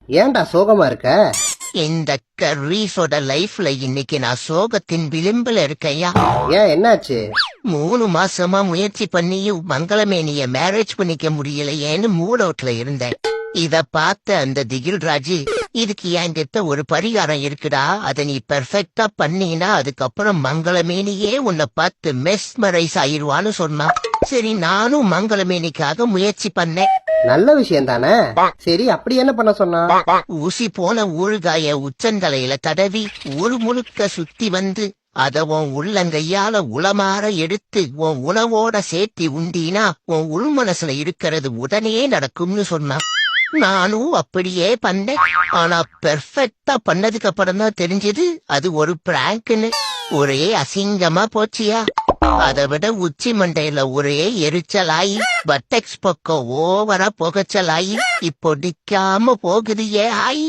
ஏன்டா சோகமா இருக்க? இந்த கர்ரீஸோட லைஃப்ல இன்னைக்கு நான் சோகத்தின் விளிம்புல இருக்கையா. ஏன் என்னாச்சு? 3 மாசமா முயற்சி பண்ணியும் மங்களமேனிய மேரேஜ் பண்ணிக்க முடியலையேன்னு மூட் அவுட்ல இருந்தேன். இத பார்த்த அந்த திகில் ராஜு, இதுக்கு என்கிட்ட ஒரு பரிகாரம் இருக்குடா, அத நீ பெர்ஃபெக்டா பண்ணீனா அதுக்கப்புறம் மங்களமேனியே உன்னை பார்த்து மெஸ்மரைஸ் ஆயிருவான்னு சொன்னான். சரி, நானும் மங்களமேனிக்காக முயற்சி பண்ணேன். நல்ல விஷயம் தானே. சரி, அப்படி என்ன பண்ண சொன்னா? ஊசி போன ஊறுகாய உச்சந்தலையில தடவி ஊர் முழுக்க சுத்தி வந்து அத உன் உள்ளங்கையால உளமாற எடுத்து உன் உணவோட சேர்த்தி உண்டீனா உன் உள் மனசுல இருக்கிறது உடனே நடக்கும்னு சொன்னான். நானும் அப்படியே பண்ணேன். ஆனா பெர்ஃபெக்டா பண்ணதுக்கு அப்புறம் தான் தெரிஞ்சது அது ஒரு பிராங்க்னு. ஒரே அசிங்கமா போச்சியா. அதை விட உச்சி மண்டையில ஒரே எரிச்சலாயி பட்டெக்ஸ் பக்கம் ஓவரா புகைச்சலாயி இப்போ நிக்காம போகுது ஆயி.